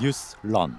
뉴스런.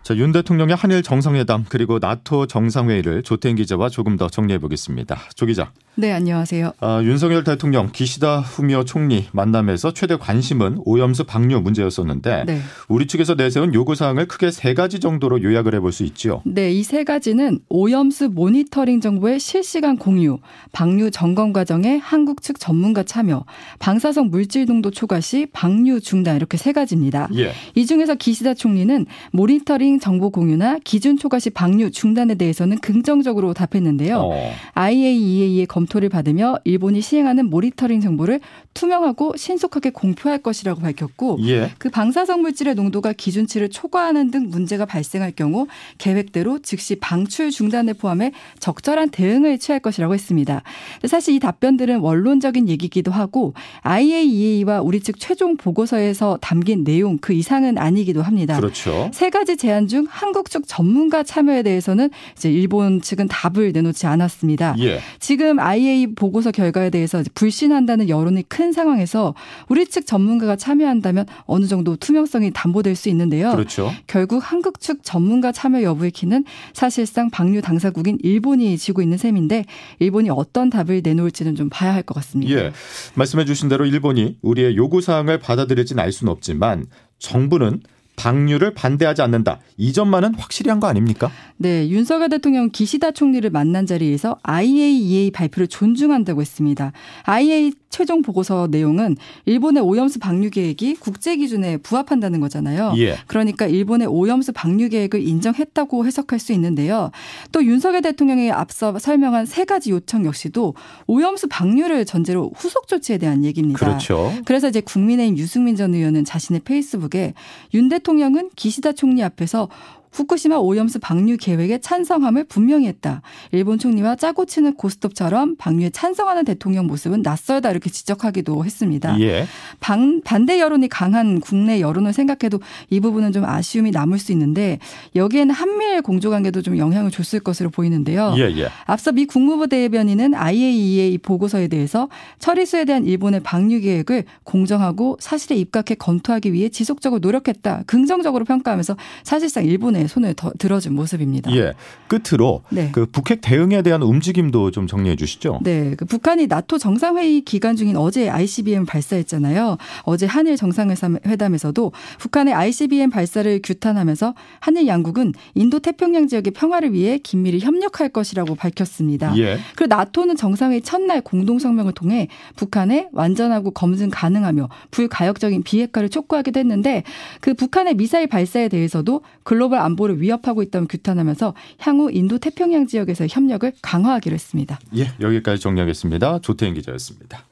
자, 윤 대통령의 한일 정상회담 그리고 나토 정상회의를 조태인 기자와 조금 더 정리해 보겠습니다. 조 기자. 네, 안녕하세요. 윤석열 대통령, 기시다 후미오 총리 만남에서 최대 관심은 오염수 방류 문제였었는데 네. 우리 측에서 내세운 요구사항을 크게 세 가지 정도로 요약을 해볼 수 있죠. 네, 이 세 가지는 오염수 모니터링 정보의 실시간 공유, 방류 점검 과정에 한국 측 전문가 참여, 방사성 물질 농도 초과 시 방류 중단 이렇게 세 가지입니다. 예. 이 중에서 기시다 총리는 모니터링 정보 공유나 기준 초과 시 방류 중단에 대해서는 긍정적으로 답했는데요. IAEA의 검토를 받으며 일본이 시행하는 모니터링 정보를 투명하고 신속하게 공표할 것이라고 밝혔고 예. 그 방사성 물질의 농도가 기준치를 초과하는 등 문제가 발생할 경우 계획대로 즉시 방출 중단을 포함해 적절한 대응을 취할 것이라고 했습니다. 사실 이 답변들은 원론적인 얘기이기도 하고 IAEA와 우리 측 최종 보고서에서 담긴 내용 그 이상은 아니기도 합니다. 그렇죠. 세 가지 제안 중 한국 측 전문가 참여에 대해서는 이제 일본 측은 답을 내놓지 않았습니다. 예. 지금 IAEA 보고서 결과에 대해서 불신한다는 여론이 큰 상황에서 우리 측 전문가가 참여한다면 어느 정도 투명성이 담보될 수 있는데요. 그렇죠. 결국 한국 측 전문가 참여 여부의 키는 사실상 방류 당사국인 일본이 지고 있는 셈인데 일본이 어떤 답을 내놓을지는 좀 봐야 할 것 같습니다. 예. 말씀해 주신 대로 일본이 우리의 요구사항을 받아들일지는 알 수는 없지만 정부는 방류를 반대하지 않는다. 이 점만은 확실히 한 거 아닙니까? 네, 윤석열 대통령 기시다 총리를 만난 자리에서 IAEA 발표를 존중한다고 했습니다. IAEA 최종 보고서 내용은 일본의 오염수 방류 계획이 국제 기준에 부합한다는 거잖아요. 예. 그러니까 일본의 오염수 방류 계획을 인정했다고 해석할 수 있는데요. 또 윤석열 대통령이 앞서 설명한 세 가지 요청 역시도 오염수 방류를 전제로 후속 조치에 대한 얘기입니다. 그렇죠. 그래서 이제 국민의힘 유승민 전 의원은 자신의 페이스북에 윤 대통령은 기시다 총리 앞에서 후쿠시마 오염수 방류 계획에 찬성함을 분명히 했다. 일본 총리와 짜고 치는 고스톱처럼 방류에 찬성하는 대통령 모습은 낯설다 이렇게 지적하기도 했습니다. 예. 반대 여론이 강한 국내 여론을 생각해도 이 부분은 좀 아쉬움이 남을 수 있는데 여기에는 한미일 공조관계도 좀 영향을 줬을 것으로 보이는데요. 예. 앞서 미 국무부 대변인은 IAEA 보고서에 대해서 처리수에 대한 일본의 방류 계획을 공정하고 사실에 입각해 검토하기 위해 지속적으로 노력했다. 긍정적으로 평가하면서 사실상 일본의 손을 더 들어준 모습입니다. 예. 끝으로 네. 그 북핵 대응에 대한 움직임도 좀 정리해 주시죠. 네. 그 북한이 나토 정상회의 기간 중인 어제 ICBM 발사했잖아요. 어제 한일 정상회담에서도 북한의 ICBM 발사를 규탄하면서 한일 양국은 인도 태평양 지역의 평화를 위해 긴밀히 협력할 것이라고 밝혔습니다. 예. 그리고 나토는 정상회의 첫날 공동성명을 통해 북한의 완전하고 검증 가능하며 불가역적인 비핵화를 촉구하기도 했는데 그 북한의 미사일 발사에 대해서도 글로벌 안보를 위협하고 있다고 규탄하면서 향후 인도 태평양 지역에서의 협력을 강화하기로 했습니다. 예, 여기까지 정리하겠습니다. 조태인 기자였습니다.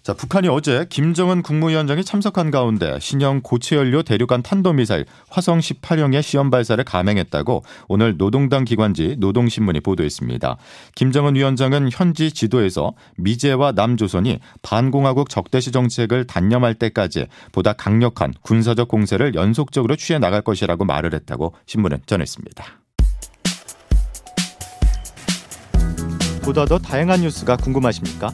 자, 북한이 어제 김정은 국무위원장이 참석한 가운데 신형 고체연료 대륙간 탄도미사일 화성 18형의 시험 발사를 감행했다고 오늘 노동당 기관지 노동신문이 보도했습니다. 김정은 위원장은 현지 지도에서 미제와 남조선이 반공화국 적대시 정책을 단념할 때까지 보다 강력한 군사적 공세를 연속적으로 취해 나갈 것이라고 말을 했다고 신문은 전했습니다. 보다 더 다양한 뉴스가 궁금하십니까?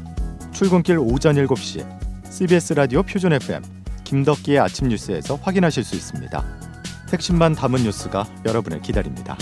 출근길 오전 7시 CBS 라디오 표준 FM 김덕기의 아침 뉴스에서 확인하실 수 있습니다. 핵심만 담은 뉴스가 여러분을 기다립니다.